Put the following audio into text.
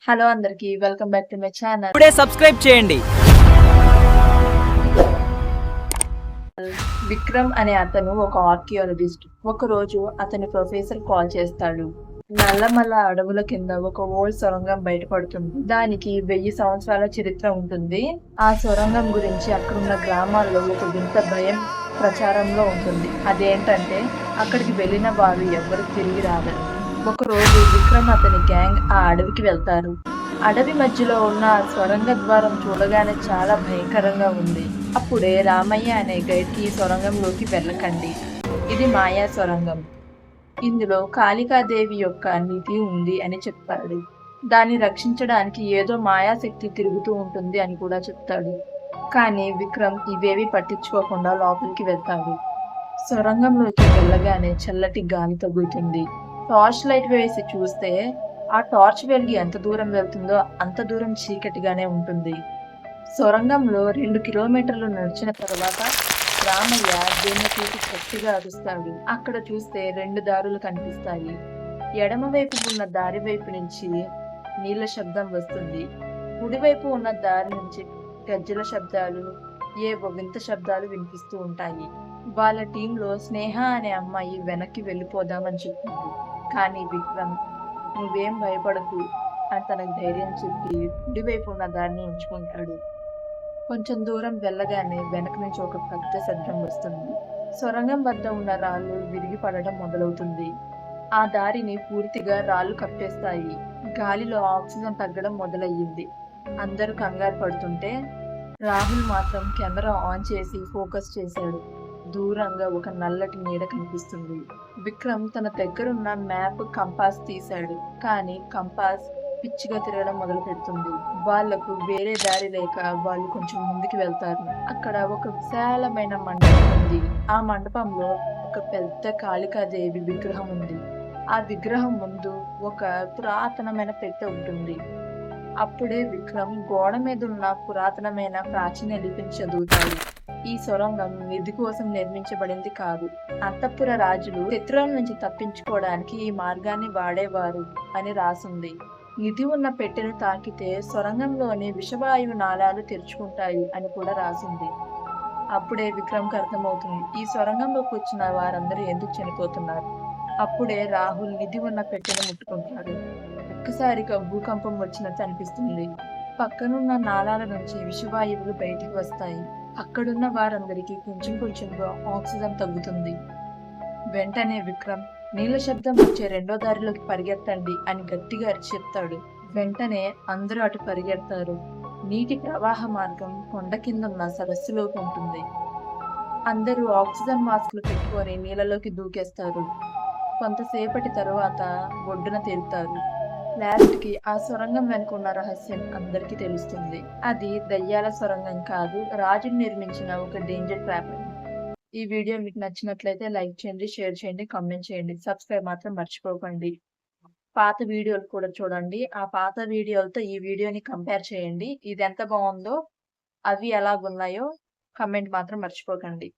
Hello అందరికి welcome back to my channel. ఇప్పుడే subscribe చేయండి. విక్రమ్ అనే అతను ఒక ఆర్కియాలజిస్ట్. ఒకరోజు అతని ప్రొఫెసర్ కాల్ చేస్తాడు. నల్లమల్ల అడవుల కింద ఒక ఓల్డ్ సొరంగం బయటపడుతుంది. దానికి 1000 సంవత్సరాల చరిత్ర ఉంటుంది. ఆ సొరంగం గురించి అక్కడున్న గ్రామాల్లో ఒక వింత భయం ప్రచారంలో ఉంటుంది. అదేంటంటే అక్కడికి వెళ్ళిన వారు ఎవ్వరు తిరిగి రాలేదు. ఒకరోజు విక్రమ్ అతని గ్యాంగ్ ఆ అడవికి వెళ్తారు. అడవి మధ్యలో ఉన్న సొరంగ ద్వారం చూడగానే చాలా భయంకరంగా ఉంది. అప్పుడే రామయ్య అనే గైడ్ ఈ సొరంగంలోకి వెళ్ళకండి, ఇది మాయా సొరంగం, ఇందులో కాళికాదేవి యొక్క నిధి ఉంది అని చెప్తాడు. దాన్ని రక్షించడానికి ఏదో మాయాశక్తి తిరుగుతూ ఉంటుంది అని కూడా చెప్తాడు. కానీ విక్రమ్ ఇవేవి పట్టించుకోకుండా లోపలికి వెళ్తాడు. సొరంగంలోకి వెళ్ళగానే చల్లటి గాలి తగులుతుంది. టార్చ్ లైట్ వేసి చూస్తే ఆ టార్చ్ వెలిగి ఎంత దూరం వెళ్తుందో అంత దూరం చీకటిగానే ఉంటుంది. సొరంగంలో 2 కిలోమీటర్లు నడిచిన తర్వాత రామయ్య దీన్ని చూసి గట్టిగా అరుస్తాడు. అక్కడ చూస్తే 2 దారులు కనిపిస్తాయి. ఎడమవైపు ఉన్న దారి వైపు నుంచి నీళ్ల శబ్దం వస్తుంది. కుడివైపు ఉన్న దారి నుంచి గజ్జల శబ్దాలు, ఏవో వింత శబ్దాలు వినిపిస్తూ ఉంటాయి. వాళ్ళ టీంలో స్నేహ అనే అమ్మాయి వెనక్కి వెళ్ళిపోదామని చెప్తుంది. కానీ విక్రమ్ నువ్వేం భయపడకు అని తనకు ధైర్యం చెప్పి కుడివైపు ఉన్న దాన్ని ఎంచుకుంటాడు. కొంచెం దూరం వెళ్ళగానే వెనక నుంచి ఒక పెద్ద శబ్దం వస్తుంది. సొరంగం వద్ద ఉన్న రాళ్ళు విరిగి పడడం మొదలవుతుంది. ఆ దారిని పూర్తిగా రాళ్ళు కప్పేస్తాయి. గాలిలో ఆక్సిజన్ తగ్గడం మొదలయ్యింది. అందరూ కంగారు పడుతుంటే రాహుల్ మాత్రం కెమెరా ఆన్ చేసి ఫోకస్ చేశాడు. దూరంగా ఒక నల్లటి నీడ కనిపిస్తుంది. విక్రమ్ తన దగ్గరున్న మ్యాప్ కంపాస్ తీశాడు. కానీ కంపాస్ పిచ్చిగా తిరగడం మొదలు పెడుతుంది. వాళ్లకు వేరే దారి లేక వాళ్ళు కొంచెం ముందుకు వెళ్తారు. అక్కడ ఒక విశాలమైన మండపం ఉంది. ఆ మండపంలో ఒక పెద్ద కాళికాదేవి విగ్రహం ఉంది. ఆ విగ్రహం ముందు ఒక పురాతనమైన పెట్టె ఉంటుంది. అప్పుడే విక్రమ్ గోడ మీద ఉన్న పురాతనమైన ప్రాచీన లిపిని చదువుతాడు. ఈ సొరంగం నిధి కోసం నిర్మించబడింది కాదు. అంతఃపుర రాజులు శత్రువుల నుంచి తప్పించుకోవడానికి ఈ మార్గాన్ని వాడేవారు అని రాసుంది. నిధి ఉన్న పెట్టెను తాకితే సొరంగంలోని విషవాయువు నాళాలు తెరుచుకుంటాయి అని కూడా రాసింది. అప్పుడే విక్రమ్కి అర్థమవుతుంది ఈ సొరంగంలోకి వచ్చిన వారందరూ ఎందుకు చనిపోతున్నారు. అప్పుడే రాహుల్ నిధి ఉన్న పెట్టెను ముట్టుకుంటాడు. ఒక్కసారిగా భూకంపం వచ్చినట్టు అనిపిస్తుంది. పక్కనున్న నాళాల నుంచి విషవాయువులు బయటికి వస్తాయి. అక్కడున్న వారందరికీ కొంచెం కొంచెంగా ఆక్సిజన్ తగ్గుతుంది. వెంటనే విక్రమ్ నీళ్ల శబ్దం వచ్చే రెండో దారిలోకి పరిగెత్తండి అని గట్టిగా అరిచి చెప్తాడు. వెంటనే అందరూ అటు పరిగెడతారు. నీటి ప్రవాహ మార్గం కొండ కిందున్న సరస్సులోకి ఉంటుంది. అందరూ ఆక్సిజన్ మాస్కులు పెట్టుకొని నీళ్ళలోకి దూకేస్తారు. కొంతసేపటి తరువాత ఒడ్డున తేలుతారు. లాస్ట్ కి ఆ సొరంగం వెనుక ఉన్న రహస్యం అందరికీ తెలుస్తుంది. అది దయ్యాల సొరంగం కాదు, రాజుని నిర్మించిన ఒక డేంజర్ ట్రాప్. ఈ వీడియో మీకు నచ్చినట్లయితే లైక్ చేయండి, షేర్ చేయండి, కామెంట్ చేయండి, సబ్స్క్రైబ్ మాత్రం మర్చిపోకండి. పాత వీడియోలు కూడా చూడండి. ఆ పాత వీడియోలతో ఈ వీడియోని కంపేర్ చేయండి. ఇది ఎంత బాగుందో అవి ఎలాగున్నాయో కమెంట్ మాత్రం మర్చిపోకండి.